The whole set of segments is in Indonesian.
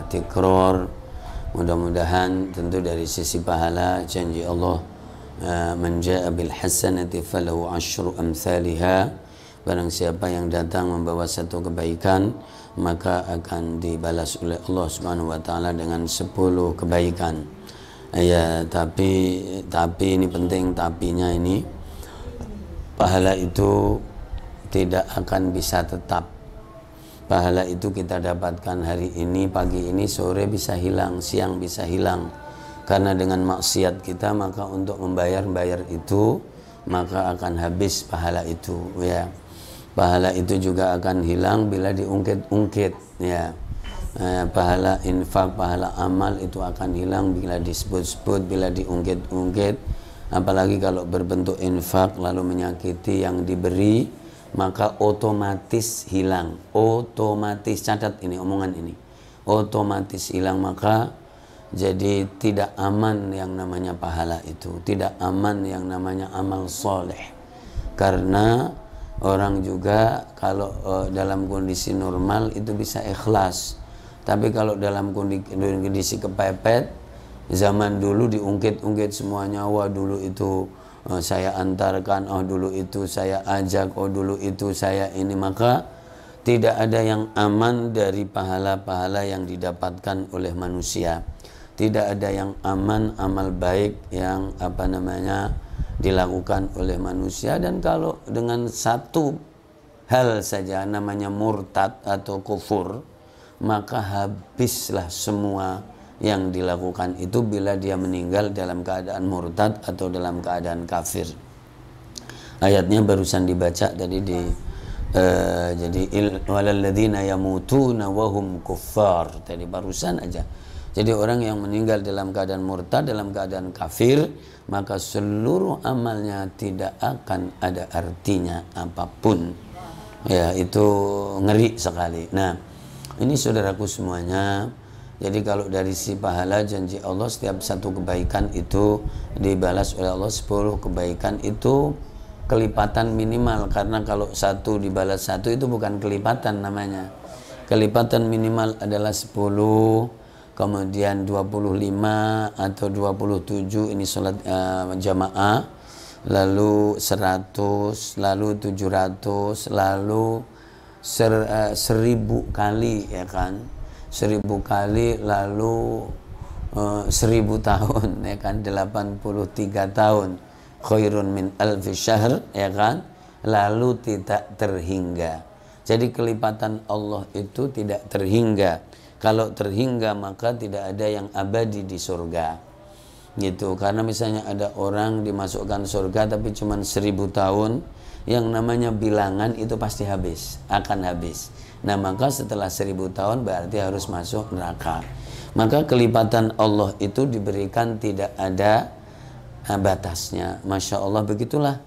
Tikror, mudah-mudahan tentu dari sisi pahala janji Allah, man jaa bil hasanati falahu asyru amsalha, barang siapa yang datang membawa satu kebaikan maka akan dibalas oleh Allah Subhanahu wa taala dengan 10 kebaikan. Ya, tapi ini penting, tapinya ini pahala itu tidak akan bisa tetap. Pahala itu kita dapatkan hari ini, pagi ini, sore bisa hilang, siang bisa hilang. Karena dengan maksiat kita, maka untuk membayar itu, maka akan habis pahala itu. Ya, pahala itu juga akan hilang bila diungkit-ungkit. Ya, pahala infak, pahala amal itu akan hilang bila disebut-sebut, bila diungkit-ungkit. Apalagi kalau berbentuk infak lalu menyakiti yang diberi, maka otomatis hilang, otomatis, catat ini omongan ini, otomatis hilang. Maka jadi tidak aman yang namanya pahala itu, tidak aman yang namanya amal soleh. Karena orang juga kalau dalam kondisi normal itu bisa ikhlas, tapi kalau dalam kondisi kepepet, zaman dulu diungkit-ungkit semuanya, wah dulu itu saya antarkan, oh dulu itu saya ajak, oh dulu itu saya ini, maka tidak ada yang aman dari pahala-pahala yang didapatkan oleh manusia. Tidak ada yang aman amal baik yang dilakukan oleh manusia. Dan kalau dengan satu hal saja namanya murtad atau kufur, maka habislah semua yang dilakukan itu bila dia meninggal dalam keadaan murtad atau dalam keadaan kafir. Ayatnya barusan dibaca tadi jadi walalladzina yamutuna wahum kuffar, tadi barusan aja. Jadi orang yang meninggal dalam keadaan murtad, dalam keadaan kafir, maka seluruh amalnya tidak akan ada artinya apapun. Ya, itu ngeri sekali. Nah, ini saudaraku semuanya. Jadi kalau dari si pahala, janji Allah setiap satu kebaikan itu dibalas oleh Allah 10 kebaikan itu kelipatan minimal. Karena kalau satu dibalas satu itu bukan kelipatan namanya. Kelipatan minimal adalah 10, kemudian 25 atau 27 ini sholat jamaah, lalu 100, lalu 700, lalu 1000 kali, ya kan? 1000 kali, lalu 1000 tahun, ya kan, 83 tahun, khairun min alfi syahr, ya kan, lalu tidak terhingga. Jadi kelipatan Allah itu tidak terhingga. Kalau terhingga maka tidak ada yang abadi di surga, gitu. Karena misalnya ada orang dimasukkan surga tapi cuma 1000 tahun, yang namanya bilangan itu pasti habis, akan habis. Nah, maka setelah 1000 tahun berarti harus masuk neraka. Maka kelipatan Allah itu diberikan tidak ada batasnya. Masya Allah, begitulah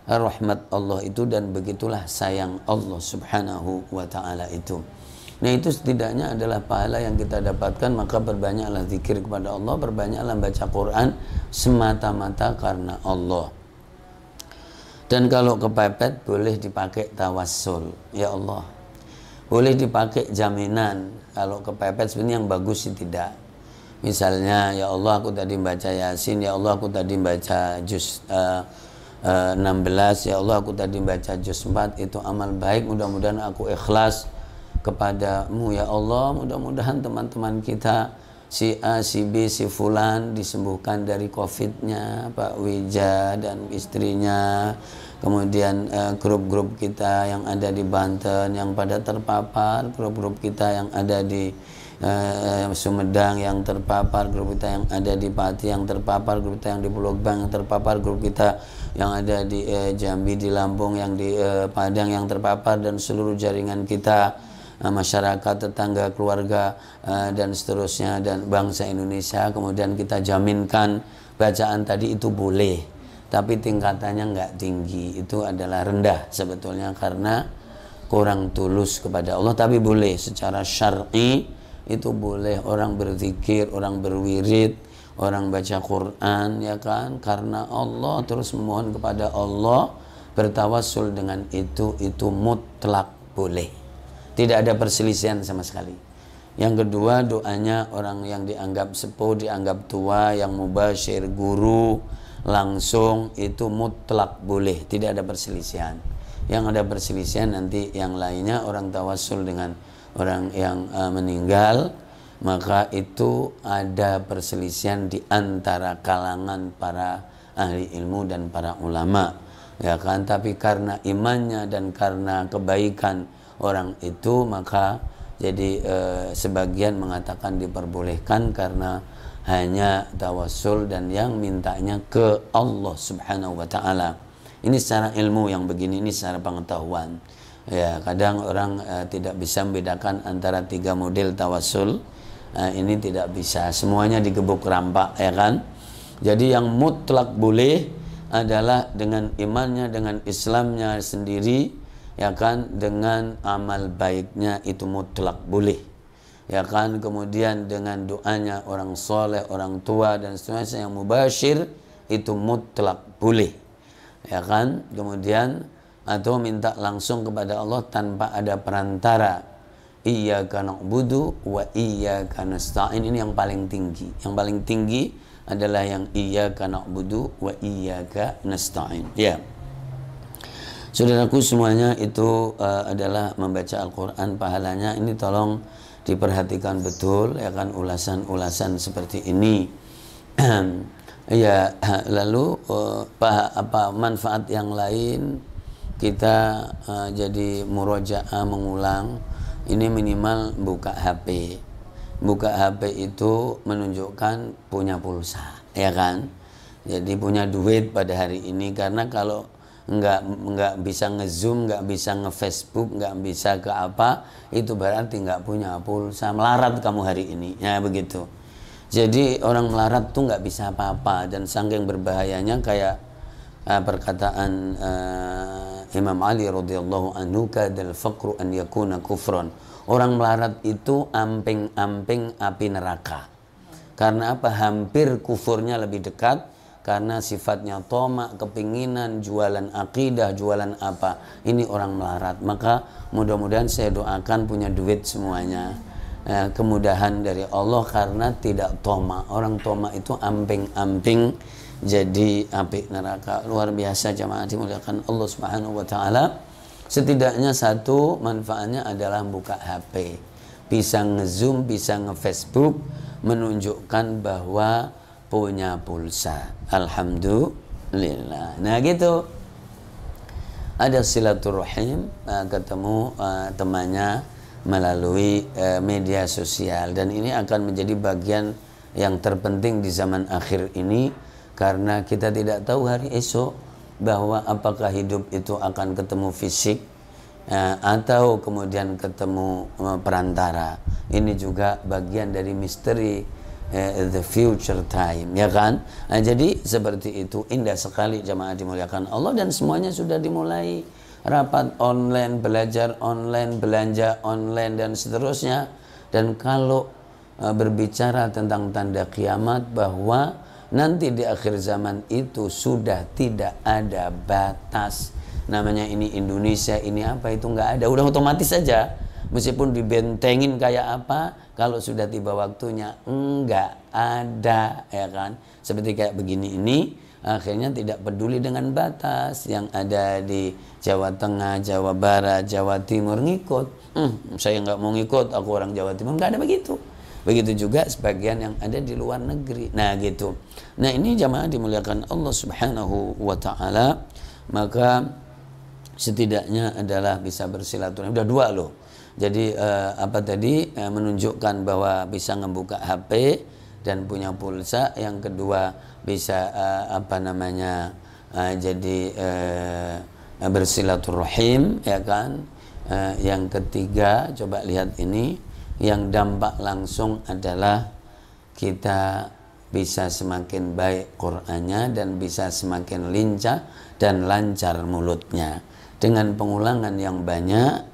rahmat Allah itu dan begitulah sayang Allah Subhanahu wa ta'ala itu. Nah, itu setidaknya adalah pahala yang kita dapatkan. Maka berbanyaklah zikir kepada Allah, berbanyaklah baca Quran semata-mata karena Allah. Dan kalau kepepet boleh dipakai tawassul, ya Allah. Boleh dipakai jaminan. Kalau kepepet sebenarnya yang bagus sih tidak. Misalnya, ya Allah aku tadi baca Yasin, ya Allah aku tadi baca juz 16, ya Allah aku tadi baca juz 4, itu amal baik, mudah-mudahan aku ikhlas kepadamu ya Allah. Mudah-mudahan teman-teman kita si A, si B, si Fulan disembuhkan dari COVID-nya, Pak Wija dan istrinya. Kemudian grup-grup kita yang ada di Banten yang pada terpapar, grup-grup kita yang ada di Sumedang yang terpapar, grup kita yang ada di Pati yang terpapar, grup kita yang di Pulau Gebang yang terpapar, grup kita yang ada di Jambi, di Lampung, yang di Padang yang terpapar, dan seluruh jaringan kita, masyarakat, tetangga, keluarga, dan seterusnya, dan bangsa Indonesia. Kemudian kita jaminkan bacaan tadi itu boleh, tapi tingkatannya nggak tinggi, itu adalah rendah sebetulnya karena kurang tulus kepada Allah. Tapi boleh secara syar'i, itu boleh orang berzikir, orang berwirid, orang baca Quran, ya kan, karena Allah, terus memohon kepada Allah, bertawassul dengan itu mutlak boleh, tidak ada perselisihan sama sekali. Yang kedua, doanya orang yang dianggap sepuh, dianggap tua, yang mubasyir, guru, langsung, itu mutlak boleh, tidak ada perselisihan. Yang ada perselisihan nanti yang lainnya, orang tawassul dengan orang yang meninggal, maka itu ada perselisihan di antara kalangan para ahli ilmu dan para ulama, ya kan. Tapi karena imannya dan karena kebaikan orang itu, maka jadi sebagian mengatakan diperbolehkan karena hanya tawassul dan yang mintanya ke Allah Subhanahu wa taala. Ini secara ilmu yang begini, ini secara pengetahuan. Ya, kadang orang tidak bisa membedakan antara 3 model tawassul. Ini tidak bisa, semuanya digebuk rampak, ya kan. Jadi yang mutlak boleh adalah dengan imannya, dengan Islamnya sendiri, ya kan, dengan amal baiknya itu mutlak boleh, ya kan. Kemudian dengan doanya orang soleh, orang tua dan seterusnya yang mubasyir itu mutlak boleh, ya kan. Kemudian atau minta langsung kepada Allah tanpa ada perantara, iyyaka na'budu wa iyyaka nasta'in. Ini yang paling tinggi. Yang paling tinggi adalah yang iyyaka na'budu wa iyyaka nasta'in, ya. Saudaraku semuanya, itu adalah membaca Al-Quran pahalanya. Ini tolong diperhatikan betul, ya kan, ulasan-ulasan seperti ini. Ya, lalu apa manfaat yang lain kita jadi murojaah, mengulang. Ini minimal buka HP. Buka HP itu menunjukkan punya pulsa, ya kan. Jadi punya duit pada hari ini, karena kalau nggak bisa nge-zoom, nggak bisa nge-Facebook, nggak bisa ke apa, itu berarti nggak punya pulsa. Melarat kamu hari ini, ya begitu. Jadi orang melarat tuh nggak bisa apa-apa, dan saking berbahayanya kayak perkataan Imam Ali radhiyallahu anhu, kadal faqru an yakuna kufron. Orang melarat itu amping-amping api neraka. Karena apa? Hampir kufurnya lebih dekat. Karena sifatnya tomak, kepinginan, jualan akidah, jualan apa. Ini orang melarat. Maka mudah-mudahan saya doakan punya duit semuanya. Kemudahan dari Allah karena tidak tomak. Orang tomak itu amping-amping jadi api neraka. Luar biasa jamaah dimuliakan Allah Subhanahu wa taala. Setidaknya satu manfaatnya adalah buka HP. Bisa nge-zoom, bisa nge-Facebook, menunjukkan bahwa punya pulsa. Alhamdulillah. Nah gitu. Ada silaturahim, ketemu temannya melalui media sosial, dan ini akan menjadi bagian yang terpenting di zaman akhir ini, karena kita tidak tahu hari esok bahwa apakah hidup itu akan ketemu fisik atau kemudian ketemu perantara. Ini juga bagian dari misteri the future time, ya kan. Nah, jadi seperti itu. Indah sekali jamaah dimuliakan Allah, dan semuanya sudah dimulai. Rapat online, belajar online, belanja online, dan seterusnya. Dan kalau berbicara tentang tanda kiamat, bahwa nanti di akhir zaman itu sudah tidak ada batas. Namanya ini Indonesia, ini apa, itu nggak ada. Udah otomatis saja. Meskipun dibentengin kayak apa, kalau sudah tiba waktunya enggak ada, ya kan. Seperti kayak begini ini, akhirnya tidak peduli dengan batas. Yang ada di Jawa Tengah, Jawa Barat, Jawa Timur ngikut. Saya nggak mau ngikut, aku orang Jawa Timur. Nggak ada begitu. Begitu juga sebagian yang ada di luar negeri. Nah gitu. Nah ini jamaah dimuliakan Allah Subhanahu wa ta'ala. Maka setidaknya adalah bisa bersilaturahmi. Udah 2 loh. Jadi menunjukkan bahwa bisa membuka HP dan punya pulsa. Yang kedua bisa bersilaturahim, ya kan. Yang ketiga, coba lihat ini, yang dampak langsung adalah kita bisa semakin baik Qur'annya dan bisa semakin lincah dan lancar mulutnya dengan pengulangan yang banyak.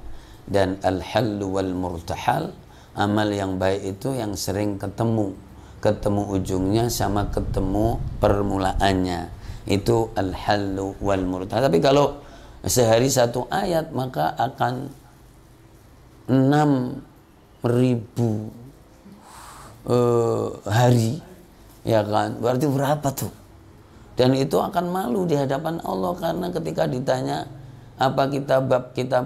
Dan al-hallu wal murtahal, amal yang baik itu yang sering ketemu ujungnya sama ketemu permulaannya, itu al-hallu wal murtahal. Tapi kalau sehari 1 ayat, maka akan 6 hari, ya kan? Berarti berapa tuh? Dan itu akan malu di hadapan Allah, karena ketika ditanya apa kitab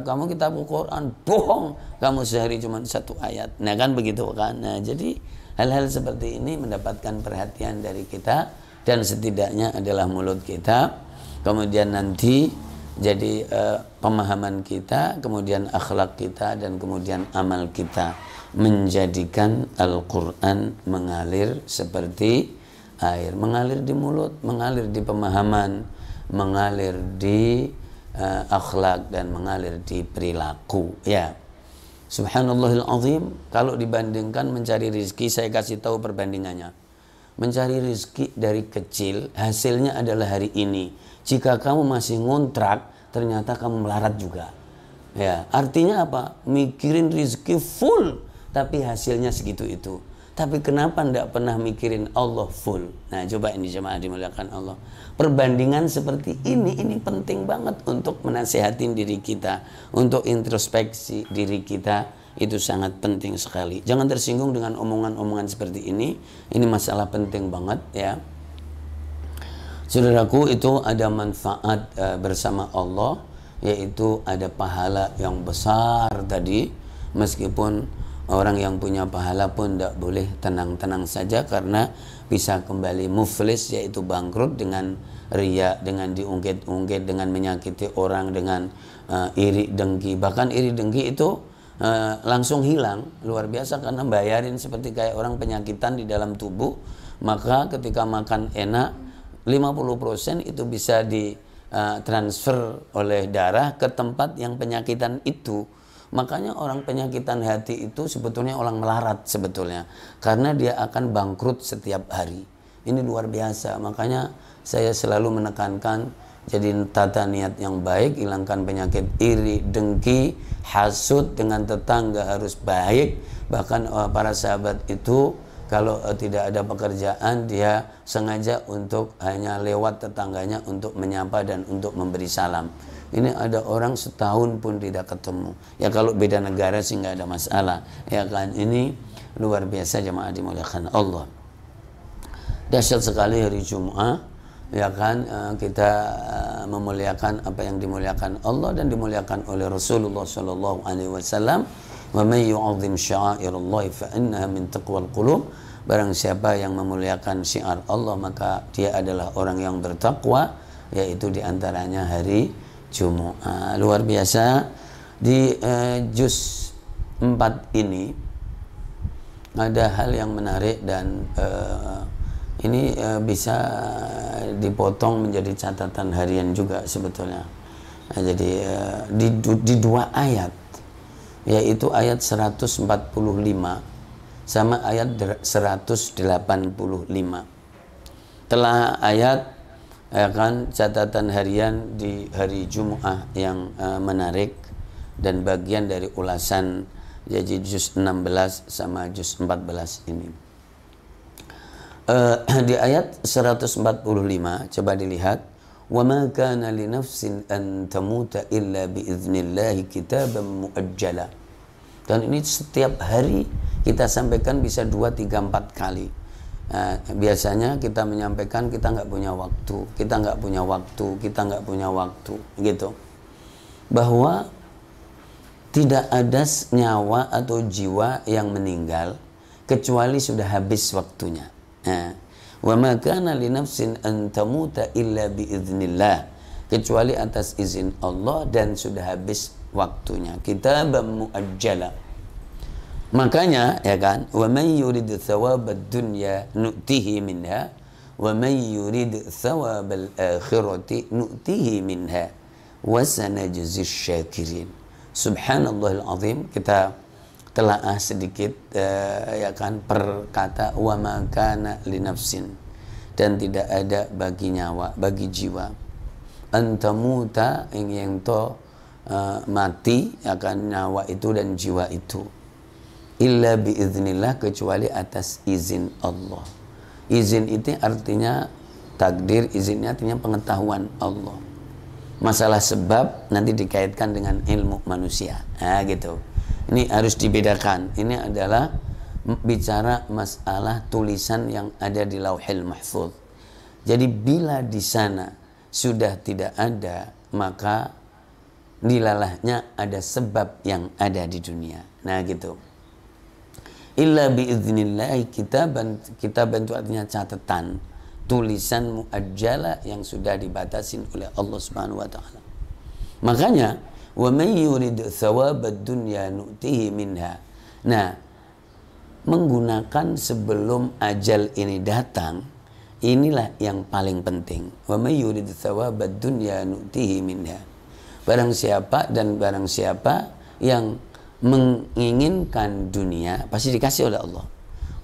kamu, kitab Al-Quran, bohong, kamu sehari cuma 1 ayat. Nah kan begitu kan. Nah jadi hal-hal seperti ini mendapatkan perhatian dari kita, dan setidaknya adalah mulut kita, kemudian nanti jadi pemahaman kita, kemudian akhlak kita, dan kemudian amal kita, menjadikan Al-Quran mengalir seperti air, mengalir di mulut, mengalir di pemahaman, mengalir di akhlak, dan mengalir di perilaku. Ya, subhanallahil azim. Kalau dibandingkan mencari rezeki, saya kasih tahu perbandingannya. Mencari rezeki dari kecil, hasilnya adalah hari ini. Jika kamu masih ngontrak, ternyata kamu melarat juga. Ya, artinya apa? Mikirin rezeki full, tapi hasilnya segitu itu. Tapi kenapa tidak pernah mikirin Allah full? Nah coba ini jemaah dimuliakan Allah. Perbandingan seperti ini penting banget untuk menasihatin diri kita, untuk introspeksi diri kita, itu sangat penting sekali. Jangan tersinggung dengan omongan-omongan seperti ini masalah penting banget ya. Saudaraku, itu ada manfaat bersama Allah, yaitu ada pahala yang besar tadi. Meskipun orang yang punya pahala pun tidak boleh tenang-tenang saja, karena bisa kembali muflis, yaitu bangkrut dengan riya, dengan diungkit-ungkit, dengan menyakiti orang, dengan iri dengki. Bahkan iri dengki itu langsung hilang, luar biasa, karena bayarin seperti kayak orang penyakitan di dalam tubuh. Maka ketika makan enak, 50% itu bisa ditransfer oleh darah ke tempat yang penyakitan itu. Makanya orang penyakitan hati itu sebetulnya orang melarat sebetulnya, karena dia akan bangkrut setiap hari. Ini luar biasa. Makanya saya selalu menekankan, jadi tata niat yang baik, hilangkan penyakit iri, dengki, hasud, dengan tetangga harus baik. Bahkan para sahabat itu kalau tidak ada pekerjaan, dia sengaja untuk hanya lewat tetangganya untuk menyapa dan untuk memberi salam. Ini ada orang setahun pun tidak ketemu. Ya kalau beda negara sih nggak ada masalah. Ya kan, ini luar biasa jemaah dimuliakan Allah. Dahsyat sekali hari Jumat. Ya kan, kita memuliakan apa yang dimuliakan Allah dan dimuliakan oleh Rasulullah Sallallahu Alaihi Wasallam. Wa may yu'azzim sya'airallahi fa innaha min taqwal qulub. Barang siapa yang memuliakan syiar Allah, maka dia adalah orang yang bertakwa, yaitu diantaranya hari Jumat. Luar biasa. Di juz 4 ini ada hal yang menarik, dan ini bisa dipotong menjadi catatan harian juga sebetulnya. Nah, jadi di 2 ayat, yaitu ayat 145 sama ayat 185. Telah ayat, ya kan, catatan harian di hari Jumat yang menarik, dan bagian dari ulasan jadi juz 16 sama juz 14 ini. Di ayat 145 coba dilihat, wa ma kana li nafsin an tamuta illa bi idznillah kitaban muajjala. Dan ini setiap hari kita sampaikan bisa 2, 3, 4 kali. Biasanya kita menyampaikan kita nggak punya waktu, kita nggak punya waktu, gitu. Bahwa tidak ada nyawa atau jiwa yang meninggal kecuali sudah habis waktunya. Wa ma kana li nafsin an tamuta illa bi idznillah, kecuali atas izin Allah dan sudah habis waktunya. Kitaban muajjala. Makanya ya kan, wa may yurid thawabad dunya nu'tihi minha wa may yurid thawabal akhirati nu'tihi minha wa sanajzi syakirin. Subhanallahil azim. Kita telaah sedikit ya kan, perkata wa ma kana li nafsin, dan tidak ada bagi nyawa, bagi jiwa, antamuta yang to mati, akan nyawa itu dan jiwa itu, illa biiznillah, kecuali atas izin Allah. Izin itu artinya takdir, izinnya artinya pengetahuan Allah. Masalah sebab nanti dikaitkan dengan ilmu manusia, gitu. Ini harus dibedakan. Ini adalah bicara masalah tulisan yang ada di Lauhil Mahfuz. Jadi bila di sana sudah tidak ada, maka dilalahnya ada sebab yang ada di dunia. Nah gitu. Illa biidznillahi kitaban itu artinya catatan, tulisan muajjala yang sudah dibatasin oleh Allah Subhanahu wa taala. Makanya wa may yurid thawabad dunya nu'tihi minha. Nah, menggunakan sebelum ajal ini datang, inilah yang paling penting. Wa may yurid thawabad dunya nu'tihi minha. Barang siapa yang menginginkan dunia pasti dikasih oleh Allah.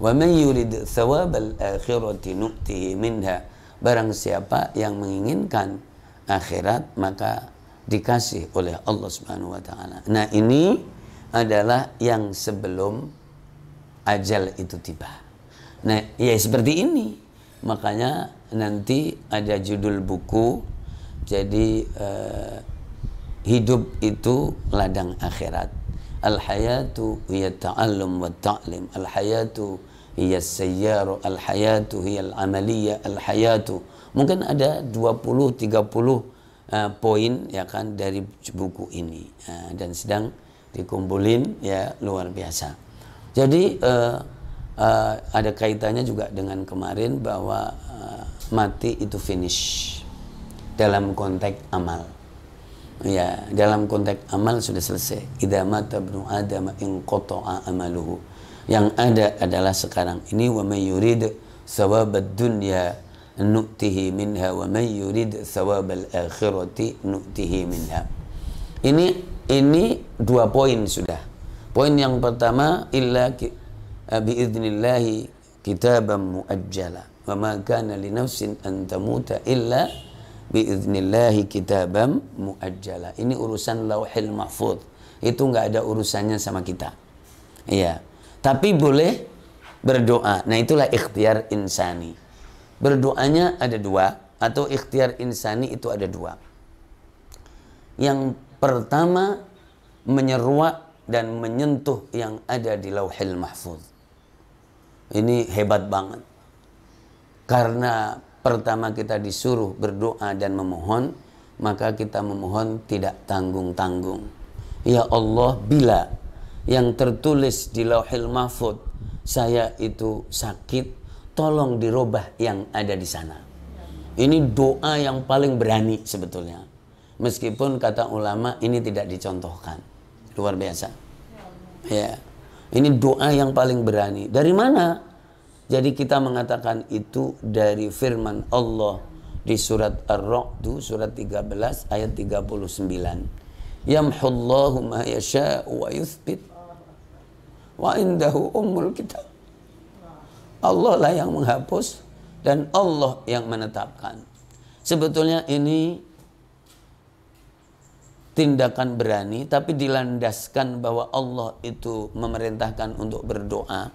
Wa may yurid thawabal akhirati nu'tihi minha. Barang siapa yang menginginkan akhirat maka dikasih oleh Allah Subhanahu wa taala. Nah, ini adalah yang sebelum ajal itu tiba. Nah, ya seperti ini. Makanya nanti ada judul buku, jadi hidup itu ladang akhirat. Al-hayatu hiya ta'allum wa ta'lim. Al-hayatu hiya sayyaru. Al-hayatu hiya al-amaliyah. Al-hayatu. Mungkin ada 20-30 poin ya kan dari buku ini, dan sedang dikumpulin ya, luar biasa. Jadi ada kaitannya juga dengan kemarin bahwa mati itu finish dalam konteks amal. Ya, dalam konteks amal sudah selesai. Idza mata ibnu adam in qata'a amaluhu. Yang ada adalah sekarang ini wa may yurid thawabad dunya nu'tihi minha wa may yurid thawabal akhirati nu'tihi minha. Ini 2 poin sudah. Poin yang pertama, illa biidznillahi kitaban muajjala wa ma kana li nafsin an tamuta illa biidznillahi kitaban muajjala. Ini urusan Lauhil Mahfuz. Itu nggak ada urusannya sama kita. Iya. Tapi boleh berdoa. Nah, itulah ikhtiar insani. Berdoanya ada 2, atau ikhtiar insani itu ada 2. Yang pertama, menyeruak dan menyentuh yang ada di Lauhil Mahfuz. Ini hebat banget. Karena pertama kita disuruh berdoa dan memohon, maka kita memohon tidak tanggung-tanggung. Ya Allah, bila yang tertulis di Lauhil Mahfuz saya itu sakit, tolong dirubah yang ada di sana. Ini doa yang paling berani sebetulnya. Meskipun kata ulama ini tidak dicontohkan. Luar biasa. Ya. Ini doa yang paling berani. Dari mana? Jadi kita mengatakan itu dari firman Allah di surat Ar-Ra'd, surat 13 ayat 39. Yamhullahu ma yasha'u wa yuthbit wa indahu ummul kitab. Allah lah yang menghapus dan Allah yang menetapkan. Sebetulnya ini tindakan berani, tapi dilandaskan bahwa Allah itu memerintahkan untuk berdoa,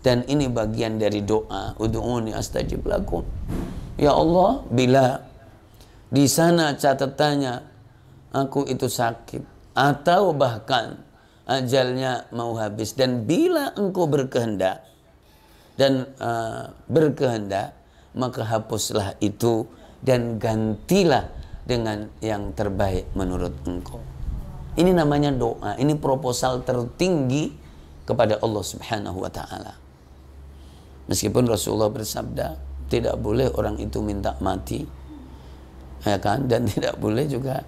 dan ini bagian dari doa. Ud'uni astajib lakum. Ya Allah, bila di sana catatannya aku itu sakit atau bahkan ajalnya mau habis, dan bila engkau berkehendak dan berkehendak, maka hapuslah itu dan gantilah dengan yang terbaik menurut engkau. Ini namanya doa. Ini proposal tertinggi kepada Allah Subhanahu wa taala. Meskipun Rasulullah bersabda, tidak boleh orang itu minta mati, ya kan, dan tidak boleh juga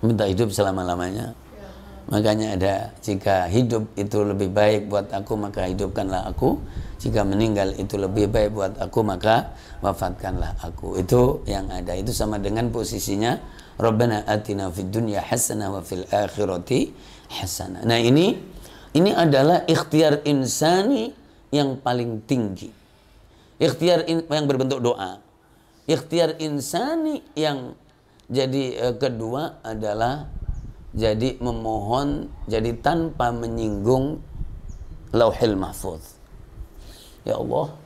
minta hidup selama-lamanya. Makanya ada, jika hidup itu lebih baik buat aku, maka hidupkanlah aku. Jika meninggal itu lebih baik buat aku, maka wafatkanlah aku. Itu yang ada. Itu sama dengan posisinya Rabbana atina fid dunya hasanah wa fil akhirati hasanah. Nah, ini adalah ikhtiar insani yang paling tinggi. Ikhtiar yang berbentuk doa. Ikhtiar insani yang jadi kedua adalah jadi memohon, jadi tanpa menyinggung Lauhil Mahfuz. Ya Allah,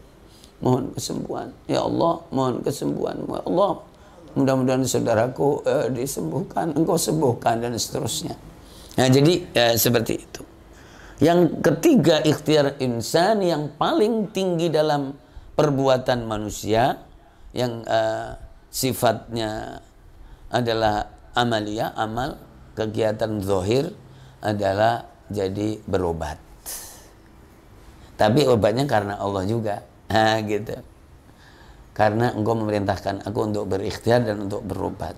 mohon kesembuhan. Ya Allah, mohon kesembuhan. Ya Allah, mudah-mudahan saudaraku disembuhkan, engkau sembuhkan, dan seterusnya. Nah, jadi seperti itu. Yang ketiga, ikhtiar insan yang paling tinggi dalam perbuatan manusia, yang sifatnya adalah amaliyah, amal, kegiatan zahir, adalah jadi berobat. Tapi obatnya karena Allah juga, gitu. Karena engkau memerintahkan aku untuk berikhtiar dan untuk berobat.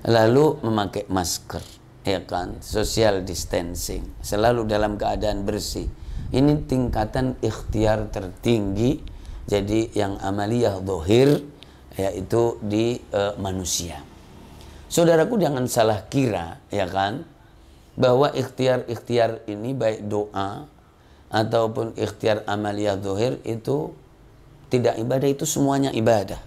Lalu memakai masker, ya kan, social distancing, selalu dalam keadaan bersih. Ini tingkatan ikhtiar tertinggi, jadi yang amaliyah zahir, yaitu di manusia. Saudaraku, jangan salah kira, ya kan, bahwa ikhtiar-ikhtiar ini baik doa ataupun ikhtiar amaliyah zahir itu tidak ibadah, itu semuanya ibadah.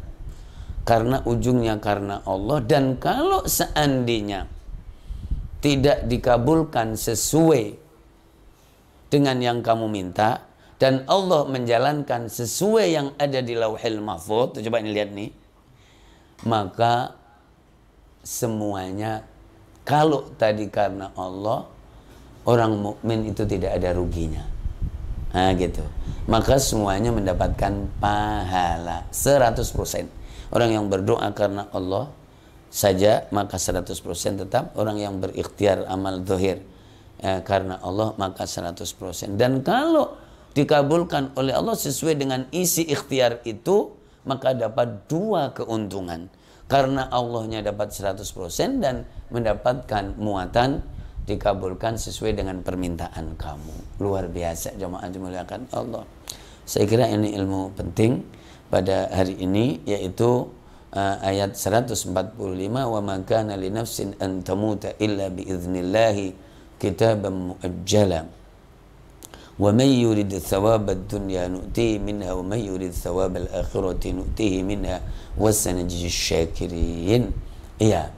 Karena ujungnya karena Allah, dan kalau seandainya tidak dikabulkan sesuai dengan yang kamu minta dan Allah menjalankan sesuai yang ada di Lauhil Mahfuz, coba ini lihat nih, maka semuanya kalau tadi karena Allah, orang mukmin itu tidak ada ruginya. Nah gitu. Maka semuanya mendapatkan pahala 100%. Orang yang berdoa karena Allah saja maka 100% tetap. Orang yang berikhtiar amal zahir karena Allah maka 100%. Dan kalau dikabulkan oleh Allah sesuai dengan isi ikhtiar itu, maka dapat dua keuntungan. Karena Allahnya dapat 100% dan mendapatkan muatan dikabulkan sesuai dengan permintaan kamu. Luar biasa jemaah dimuliakan Allah. Saya kira ini ilmu penting pada hari ini, yaitu ayat 145, wa ma kana li nafsin an tamuta illa bi idznillah kitaban muajjala wa may yurid thawabad dunya nu'tihi minha wa may yurid thawabal akhirati nu'tihi minha wasanajzi syakirin. Iya.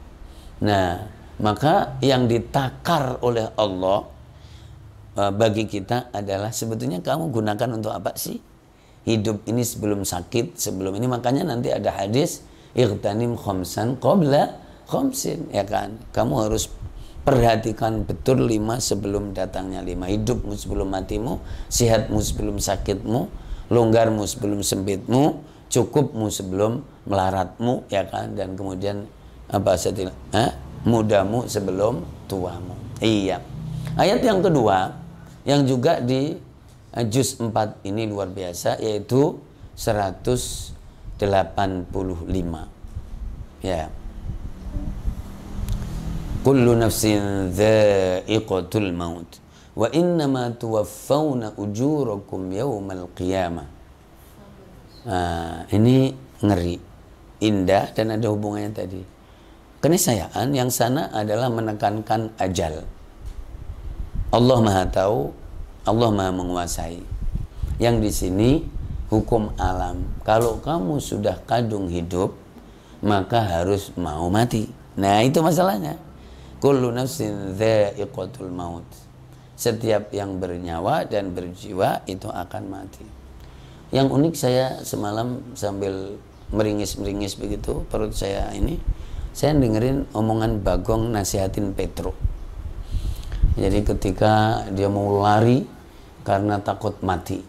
Nah, maka yang ditakar oleh Allah bagi kita adalah sebetulnya kamu gunakan untuk apa sih hidup ini sebelum sakit, sebelum ini. Makanya nanti ada hadis ightanim khamsan qabla khamsin, ya kan, kamu harus perhatikan betul 5 sebelum datangnya 5. Hidupmu sebelum matimu, sehatmu sebelum sakitmu, longgarmu sebelum sempitmu, cukupmu sebelum melaratmu, ya kan, dan kemudian apa setelah mudamu sebelum tuamu. Iya. Ayat yang kedua yang juga di juz 4 ini luar biasa, yaitu 185. Ya. Kullu nafsin dha'iqatul maut wa innama tuwaffawna ujurakum yawmal qiyamah. Ini ngeri, indah, dan ada hubungannya tadi. Keniscayaan yang sana adalah menekankan ajal. Allah Maha tahu, Allah Maha menguasai. Yang di sini hukum alam. Kalau kamu sudah kadung hidup, maka harus mau mati. Nah, itu masalahnya. Kullu nafsin dha'iqatul maut. Setiap yang bernyawa dan berjiwa itu akan mati. Yang unik, saya semalam sambil meringis-meringis begitu perut saya ini, saya dengerin omongan Bagong nasihatin Petro. Jadi ketika dia mau lari karena takut mati,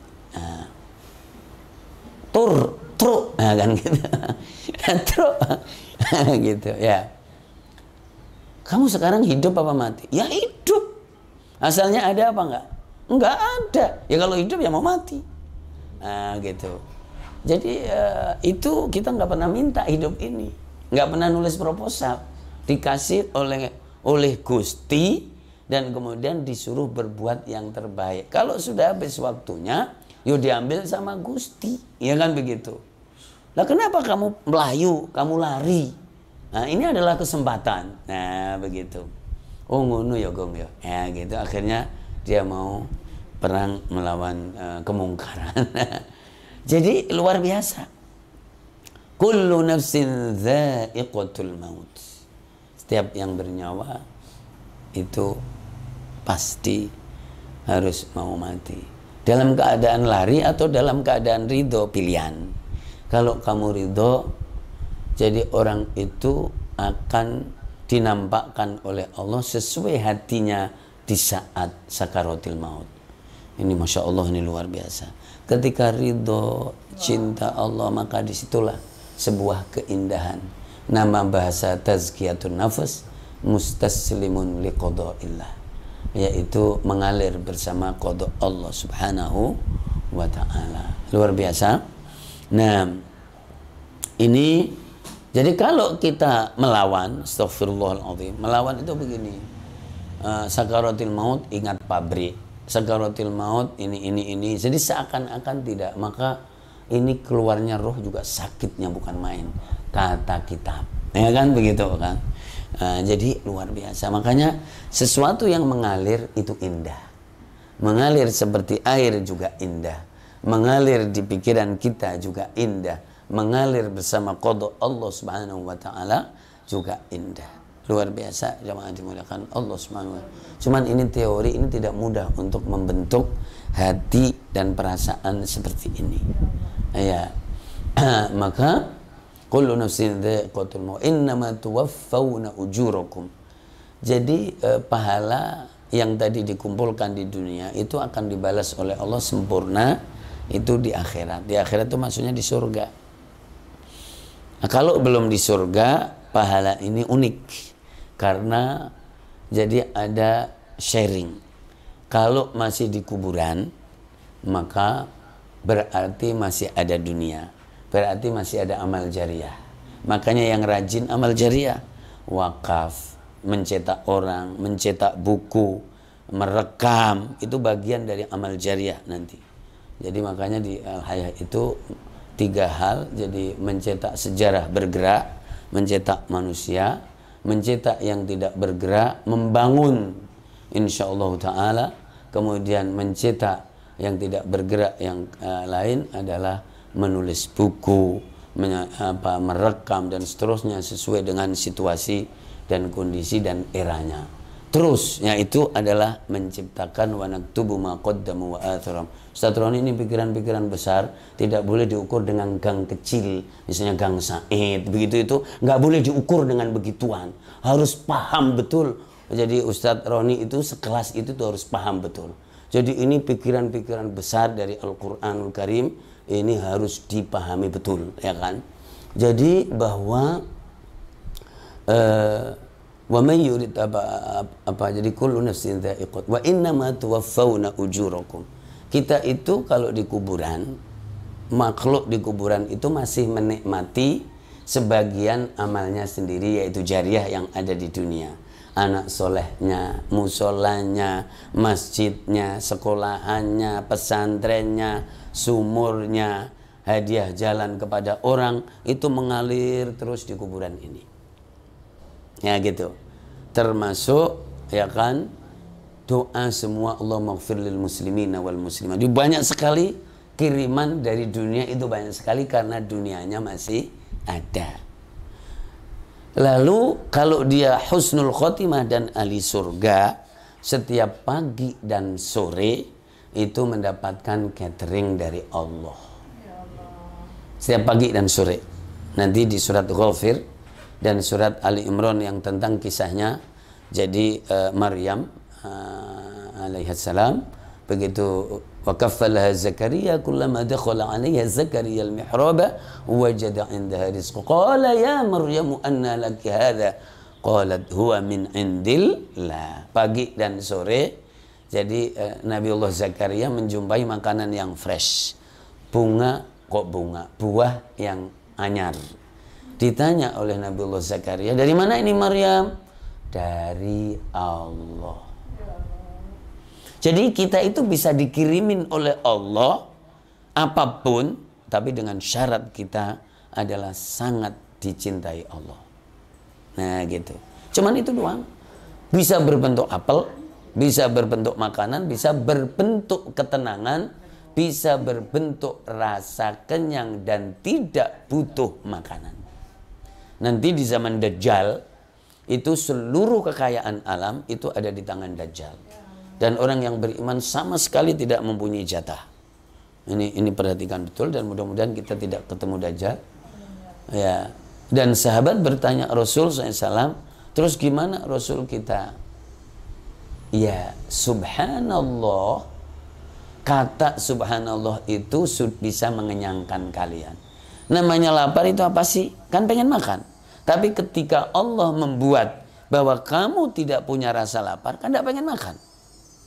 truk, kan gitu, truk, gitu ya. Kamu sekarang hidup apa mati? Ya hidup. Asalnya ada apa enggak? Enggak ada. Ya kalau hidup ya mau mati. Gitu. Jadi itu kita nggak pernah minta hidup ini, nggak pernah nulis proposal, dikasih oleh Gusti dan kemudian disuruh berbuat yang terbaik. Kalau sudah habis waktunya, yuk diambil sama Gusti, ya kan begitu. Lah kenapa kamu melayu, kamu lari? Nah, ini adalah kesempatan. Nah, begitu. Oh ngono ya Gong ya. Ya gitu. Akhirnya dia mau perang melawan kemungkaran. Jadi luar biasa. Kullu nafsin dha'iqatul maut. Setiap yang bernyawa itu pasti harus mau mati. Dalam keadaan lari atau dalam keadaan ridho, pilihan. Kalau kamu ridho, jadi orang itu akan dinampakkan oleh Allah sesuai hatinya di saat sakaratul maut. Ini Masya Allah, ini luar biasa. Ketika ridho, cinta Allah, maka disitulah sebuah keindahan. Nama bahasa tazkiyatun nafas, mustaslimun liqada'illah, yaitu mengalir bersama qada Allah subhanahu wa ta'ala. Luar biasa. Nah, ini jadi kalau kita melawan, astaghfirullahaladzim, melawan itu begini. Sakaratil maut, ingat pabrik. Sakaratil maut ini. Jadi seakan-akan tidak, maka ini keluarnya roh juga sakitnya bukan main, kata kitab, ya kan begitu kan. Jadi luar biasa. Makanya sesuatu yang mengalir itu indah. Mengalir seperti air juga indah. Mengalir di pikiran kita juga indah. Mengalir bersama qada Allah subhanahu wa ta'ala juga indah. Luar biasa, jamaah dimuliakan Allah subhanahu wa ta'ala. Cuman ini teori, ini tidak mudah untuk membentuk hati dan perasaan seperti ini. Ya. Maka kullu nafsin dha'iqatul maut innama tuwaffawna ujurakum. Jadi pahala yang tadi dikumpulkan di dunia itu akan dibalas oleh Allah sempurna itu di akhirat. Di akhirat itu maksudnya di surga. Nah, kalau belum di surga, pahala ini unik karena jadi ada sharing. Kalau masih di kuburan, maka berarti masih ada dunia, berarti masih ada amal jariah. Makanya yang rajin amal jariah, wakaf, mencetak orang, mencetak buku, merekam, itu bagian dari amal jariah nanti. Jadi makanya di Al-Hayah itu 3 hal, jadi mencetak sejarah bergerak, mencetak manusia, mencetak yang tidak bergerak, membangun insyaallah ta'ala, kemudian mencetak yang tidak bergerak yang lain adalah menulis buku, merekam dan seterusnya sesuai dengan situasi dan kondisi dan eranya. Terus yaitu adalah menciptakan wa naktubu ma qaddamu wa atharam. Ustaz Roni, ini pikiran-pikiran besar tidak boleh diukur dengan gang kecil, misalnya gang Said begitu, itu nggak boleh diukur dengan begituan, harus paham betul. Jadi Ustaz Roni itu sekelas itu tuh harus paham betul. Jadi ini pikiran-pikiran besar dari Al-Quranul Karim ini harus dipahami betul, ya kan? Jadi bahwa wa may yurid jadi kullu nafsin dha'iqat wa innama tuwaffawna ujurakum. Kita itu kalau di kuburan, makhluk di kuburan itu masih menikmati sebagian amalnya sendiri, yaitu jariah yang ada di dunia. Anak solehnya, musolanya, masjidnya, sekolahannya, pesantrennya, sumurnya, hadiah jalan kepada orang, itu mengalir terus di kuburan ini. Ya gitu. Termasuk ya kan doa semua, Allah maghfir lil muslimina wal muslimat. Banyak sekali kiriman dari dunia itu, banyak sekali karena dunianya masih ada. Lalu kalau dia husnul khotimah dan ahli surga, setiap pagi dan sore itu mendapatkan catering dari Allah. Setiap pagi dan sore. Nanti di surat Ghafir dan surat Ali Imran yang tentang kisahnya, jadi Maryam alaihissalam begitu وكفلها زكريا كلما دخل عليها زكريا المحراب وجد عندها رزقا قال يا مريم أنى لك هذا قالت هو من عند الله. Pagi dan sore jadi Nabiullah Zakaria menjumpai makanan yang fresh, bunga, kok bunga, buah yang anyar. Ditanya oleh Nabiullah Zakaria, dari mana ini Maryam? Dari Allah. Jadi kita itu bisa dikirimin oleh Allah apapun, tapi dengan syarat kita adalah sangat dicintai Allah. Nah gitu. Cuman itu doang. Bisa berbentuk apel, bisa berbentuk makanan, bisa berbentuk ketenangan, bisa berbentuk rasa kenyang dan tidak butuh makanan. Nanti di zaman Dajjal itu seluruh kekayaan alam itu ada di tangan Dajjal. Dan orang yang beriman sama sekali tidak mempunyai jatah. Ini perhatikan betul, dan mudah-mudahan kita tidak ketemu Dajjal. Ya. Dan sahabat bertanya Rasul SAW, terus gimana Rasul kita? Ya, subhanallah, kata subhanallah itu bisa mengenyangkan kalian. Namanya lapar itu apa sih? Kan pengen makan. Tapi ketika Allah membuat bahwa kamu tidak punya rasa lapar, kan tidak pengen makan.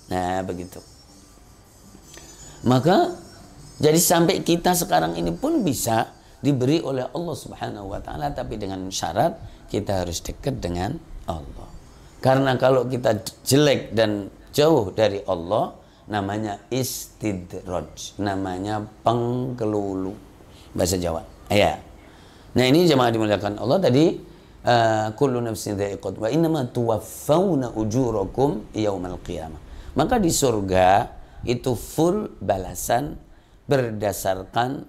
Nah begitu. Maka jadi sampai kita sekarang ini pun bisa diberi oleh Allah Subhanahu wa taala, tapi dengan syarat kita harus dekat dengan Allah. Karena kalau kita jelek dan jauh dari Allah, namanya istidraj, namanya pengkelulu, bahasa Jawa. Ya. Nah ini jemaah dimuliakan Allah tadi, kullu nafsin dha'iqat wa innama tuwaffawna ujurakum yaumal qiyamah. Maka di surga itu full balasan berdasarkan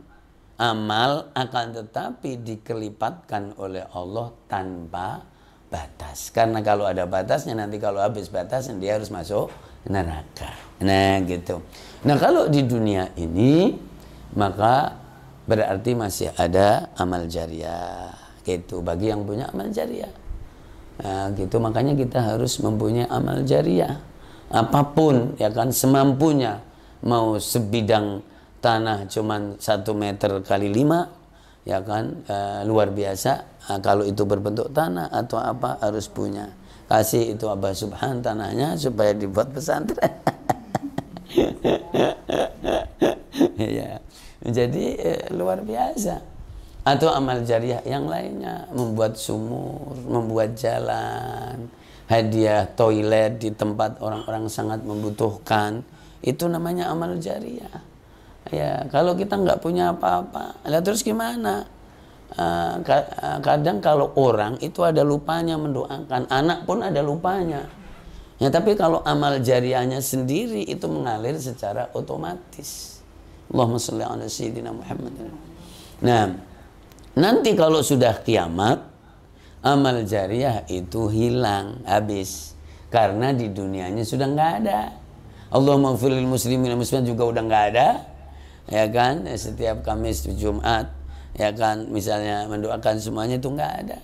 amal, akan tetapi dikelipatkan oleh Allah tanpa batas. Karena kalau ada batasnya, nanti kalau habis batasnya dia harus masuk neraka. Nah gitu. Nah kalau di dunia ini maka berarti masih ada amal jariah gitu bagi yang punya amal jariah. Nah gitu, makanya kita harus mempunyai amal jariah. Apapun ya kan, semampunya. Mau sebidang tanah cuman 1 meter kali 5 ya kan, luar biasa. Kalau itu berbentuk tanah atau apa harus punya. Kasih itu Abah Subhan tanahnya supaya dibuat pesantren. Ya. Jadi luar biasa. Atau amal jariah yang lainnya, membuat sumur, membuat jalan, hadiah toilet di tempat orang-orang sangat membutuhkan, itu namanya amal jariah. Ya, kalau kita nggak punya apa-apa, lah terus gimana? Kadang kalau orang itu ada lupanya mendoakan, anak pun ada lupanya. Ya, tapi kalau amal jariahnya sendiri itu mengalir secara otomatis. Allahumma sholli ala sayyidina Muhammad. Nah, nanti kalau sudah kiamat, amal jariah itu hilang, habis. Karena di dunianya sudah nggak ada. Allahumma ighfir lil muslimin wal muslimat juga udah nggak ada. Ya kan, setiap Kamis Jumat ya kan, misalnya mendoakan semuanya itu nggak ada.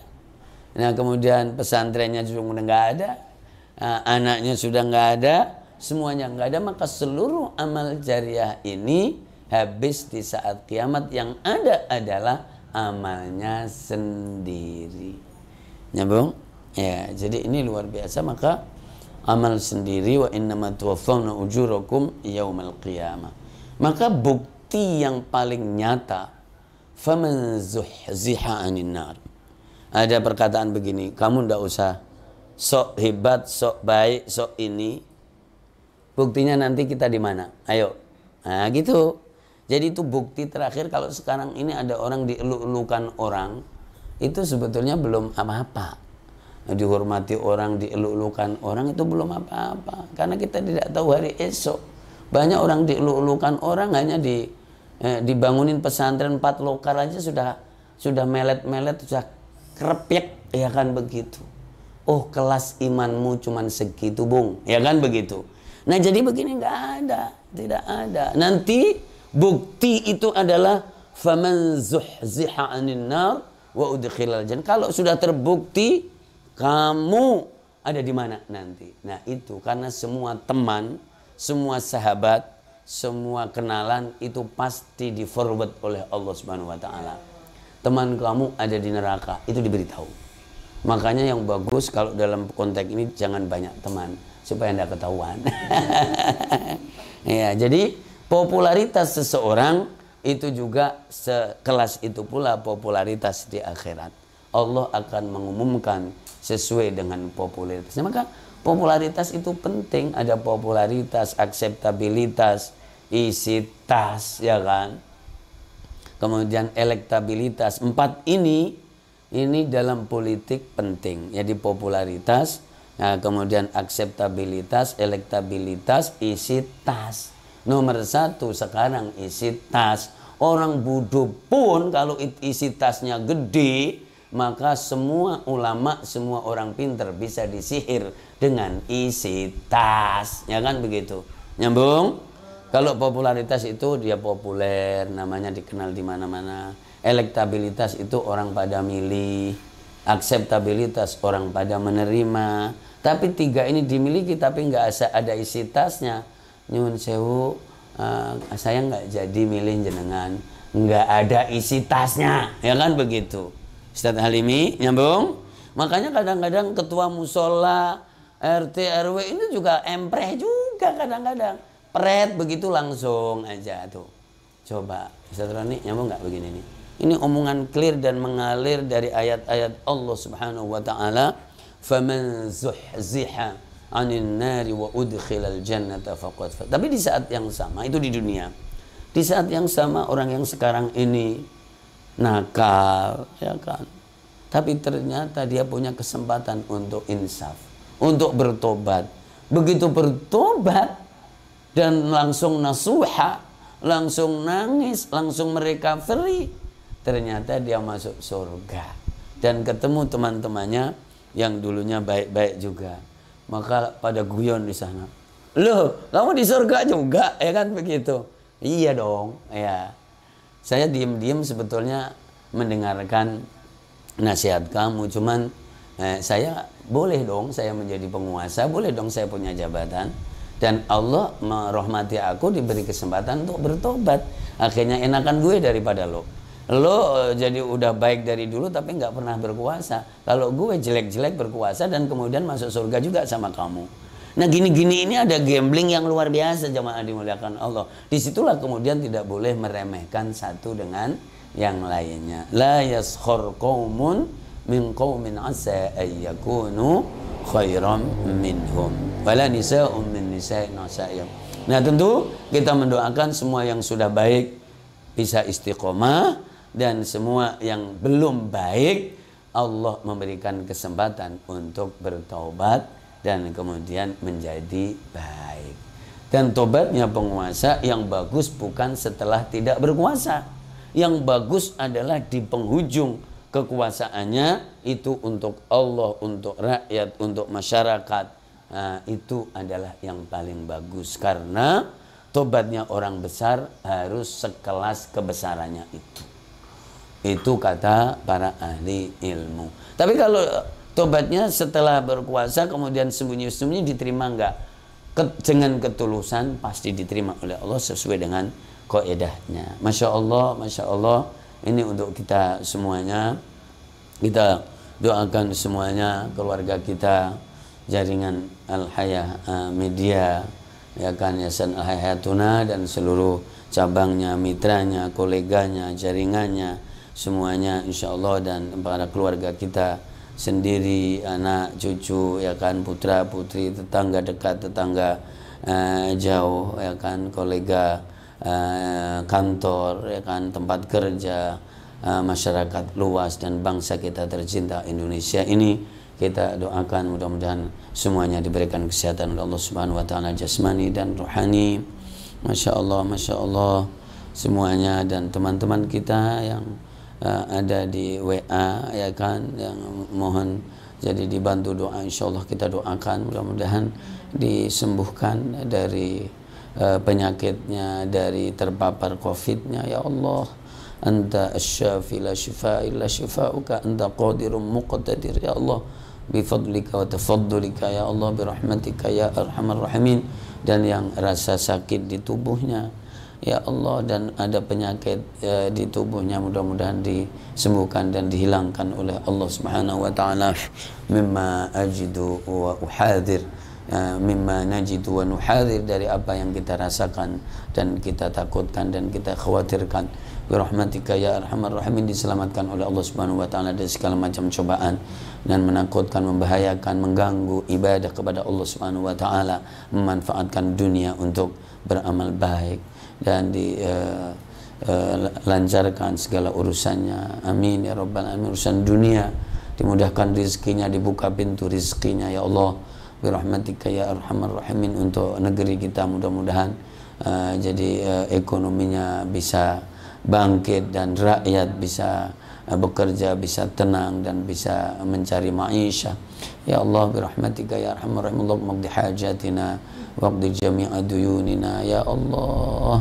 Nah kemudian pesantrennya juga udah nggak ada, anaknya sudah nggak ada, semuanya nggak ada. Maka seluruh amal jariah ini habis di saat kiamat. Yang ada adalah amalnya sendiri. Nyambung? Ya, jadi ini luar biasa. Maka amal sendiri, wa innama tuwaffawna ujurakum yaumal qiyamah. Maka bukti yang paling nyata, faman zuhziha 'anil nar. Ada perkataan begini, kamu ndak usah sok hebat, sok baik, sok ini. Buktinya nanti kita di mana? Ayo. Nah, gitu. Jadi itu bukti terakhir. Kalau sekarang ini ada orang dieluk-elukan orang, itu sebetulnya belum apa-apa. Dihormati orang, dieluk-elukan orang itu belum apa-apa. Karena kita tidak tahu hari esok. Banyak orang dieluk-elukan orang, hanya dibangunin pesantren 4 lokal aja sudah melet-melet, sudah krepek, ya kan begitu. Oh, kelas imanmu cuman segitu, Bung, ya kan begitu. Nah, jadi begini nggak ada, tidak ada. Nanti bukti itu adalah faman zuhziha 'anil nar wa udkhilal jannah. Kalau sudah terbukti kamu ada di mana nanti. Nah, itu karena semua teman, semua sahabat, semua kenalan itu pasti di forward oleh Allah Subhanahu wa taala. Teman kamu ada di neraka, itu diberitahu. Makanya yang bagus kalau dalam konteks ini jangan banyak teman supaya tidak ketahuan. Ya, jadi popularitas seseorang itu juga sekelas itu pula popularitas di akhirat. Allah akan mengumumkan sesuai dengan popularitasnya. Maka popularitas itu penting, ada popularitas, akseptabilitas, isi tas, ya kan. Kemudian elektabilitas. 4 ini dalam politik penting. Jadi popularitas, nah, kemudian akseptabilitas, elektabilitas, isi tas. Nomor 1 sekarang isi tas. Orang bodoh pun kalau isi tasnya gede, maka semua ulama, semua orang pinter bisa disihir dengan isi tas, ya kan begitu. Nyambung? Kalau popularitas itu dia populer, namanya dikenal di mana-mana. Elektabilitas itu orang pada milih, akseptabilitas orang pada menerima. Tapi 3 ini dimiliki tapi nggak ada isi tasnya. Nyun sewu, saya nggak jadi milih jenengan, nggak ada isi tasnya, ya kan begitu. Ustadz Halimi nyambung. Makanya kadang-kadang ketua musola, RT RW ini juga empreh juga kadang-kadang, pret begitu langsung aja tuh. Coba Ustadz Roni nyambung nggak begini nih? Ini omongan clear dan mengalir dari ayat-ayat Allah Subhanahu wa taala, "Faman zuhziha 'anil nari wa udkhilal jannata faqad." Tapi di saat yang sama itu di dunia. Di saat yang sama orang yang sekarang ini nakal, ya kan? Tapi ternyata dia punya kesempatan untuk insaf, untuk bertobat. Begitu bertobat dan langsung nasuha, langsung nangis, langsung merecovery, ternyata dia masuk surga dan ketemu teman-temannya yang dulunya baik-baik juga. Maka pada guyon di sana, "Loh, kamu di surga juga?" Ya kan begitu. Iya dong, ya. Saya diam-diam sebetulnya mendengarkan nasihat kamu, cuman saya boleh dong saya menjadi penguasa, boleh dong saya punya jabatan, dan Allah merahmati aku, diberi kesempatan untuk bertobat. Akhirnya enakan gue daripada lo jadi udah baik dari dulu tapi nggak pernah berkuasa. Kalau gue jelek-jelek berkuasa dan kemudian masuk surga juga sama kamu. Nah gini-gini ini ada gambling yang luar biasa, jamaah dimuliakan Allah. Disitulah kemudian tidak boleh meremehkan satu dengan yang lainnya. La yaskhur qaumun min qaumin asa ay yakunu khairan minhum wala nisa'un min nisa'in asa'im. Nah tentu kita mendoakan semua yang sudah baik bisa istiqomah, dan semua yang belum baik Allah memberikan kesempatan untuk bertaubat dan kemudian menjadi baik. Dan tobatnya penguasa yang bagus bukan setelah tidak berkuasa. Yang bagus adalah di penghujung kekuasaannya, itu untuk Allah, untuk rakyat, untuk masyarakat. Nah, itu adalah yang paling bagus, karena tobatnya orang besar harus sekelas kebesarannya itu. Itu kata para ahli ilmu. Tapi kalau tobatnya setelah berkuasa kemudian sembunyi-sembunyi, diterima enggak? Dengan ketulusan pasti diterima oleh Allah sesuai dengan kaidahnya. Masya Allah, ini untuk kita semuanya. Kita doakan semuanya, keluarga kita, jaringan Al-Hayah Media, ya kan, Yayasan Al-Hayatuna, dan seluruh cabangnya, mitranya, koleganya, jaringannya, semuanya insya Allah, dan para keluarga kita sendiri, anak, cucu, ya kan, putra, putri, tetangga dekat, tetangga jauh, ya kan, kolega, kantor, ya kan, tempat kerja, masyarakat luas, dan bangsa kita tercinta Indonesia ini, kita doakan mudah-mudahan semuanya diberikan kesehatan oleh Allah Subhanahu wa taala, jasmani dan rohani. Masya Allah semuanya, dan teman-teman kita yang ada di WA, ya kan, yang mohon jadi dibantu doa. Insya Allah kita doakan mudah-mudahan disembuhkan dari penyakitnya, dari terpapar COVID-nya. Ya Allah, Anta asy-syafi la syifaa illa syifauka, Anta qadirun muqtadir. Ya Allah, bifadlika wa tafaddulika, ya Allah, birahmatika ya arhamar rahimin. Dan yang rasa sakit di tubuhnya, ya Allah, dan ada penyakit di tubuhnya, mudah-mudahan disembuhkan dan dihilangkan oleh Allah Subhanahu wa taala. Mimma ajidu wa uhadir, mimma najidu wa nuhadir, dari apa yang kita rasakan dan kita takutkan dan kita khawatirkan. Birahmatika ya arhamar rahimin, diselamatkan oleh Allah Subhanahu wa taala dari segala macam cobaan dan menakutkan, membahayakan, mengganggu ibadah kepada Allah Subhanahu wa taala, memanfaatkan dunia untuk beramal baik, dan dilancarkan segala urusannya. Amin ya rabbal alamin. Urusan dunia dimudahkan rezekinya, dibuka pintu rezekinya, ya Allah, birahmatika ya arhamar rahimin. Untuk negeri kita mudah-mudahan jadi ekonominya bisa bangkit dan rakyat bisa bekerja, bisa tenang dan bisa mencari maisha. Ya Allah, birahmatika ya arhamar rahimin, Allahumma qdi hajatina waqdi jami'a duyunina, ya Allah.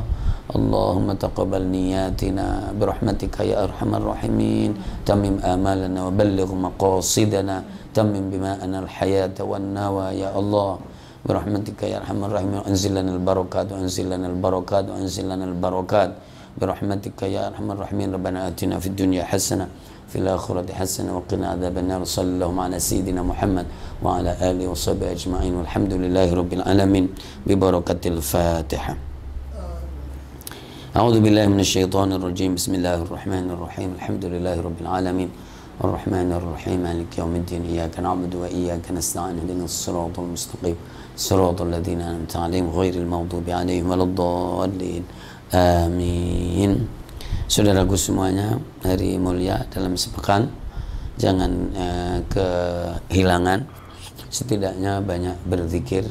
Allahumma taqabbal niyatina birahmatika ya arhamar rahimin, tamim amalana wa balligh maqasidana, tamim bima'ana al-hayata wan nawa, ya Allah. برحمتك يا أرحم الراحمين أنزل لنا البركات وأنزل لنا البركات وأنزل لنا البركات برحمتك يا أرحم الراحمين ربنا آتنا في الدنيا حسنة في الآخرة حسنة وقنا عذاب النار صلى الله على سيدنا محمد وعلى آله وصحبه أجمعين والحمد لله رب العالمين ببركة الفاتحة. أعوذ بالله من الشيطان الرجيم بسم الله الرحمن الرحيم الحمد لله رب العالمين الرحمن الرحيم مالك يوم الدين إياك نعبد وإياك نستعين اهدنا الصراط المستقيم صراط الذين أنعمت عليهم غير المغضوب عليهم ولا الضالين آمين. Saudaraku semuanya, hari mulia dalam sepekan, jangan kehilangan setidaknya banyak berzikir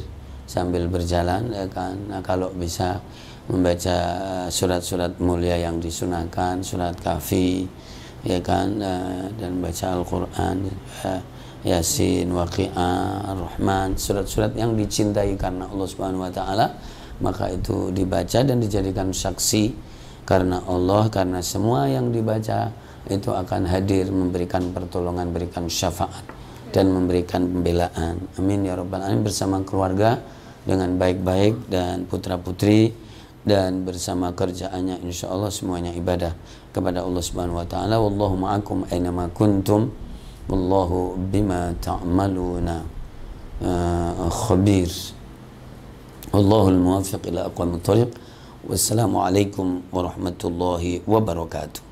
sambil berjalan, ya kan. Nah, kalau bisa membaca surat-surat mulia yang disunahkan, surat Kahfi, ya kan, dan baca Al-Quran, Yasin, Waqi'ah, Ar-Rahman, surat-surat yang dicintai karena Allah Subhanahu wa Ta'ala, maka itu dibaca dan dijadikan saksi karena Allah, karena semua yang dibaca itu akan hadir memberikan pertolongan, memberikan syafaat dan memberikan pembelaan. Amin ya rabbal alamin. Bersama keluarga dengan baik-baik dan putra-putri dan bersama kerjaannya, insya Allah semuanya ibadah kepada Allah Subhanahu wa Ta'ala. Wallahu ma'akum aynama kuntum wallahu bima ta'maluna khabir. Wallahul muwaffiq ila aqwamit thoriq. Wassalamualaikum warahmatullahi wabarakatuh.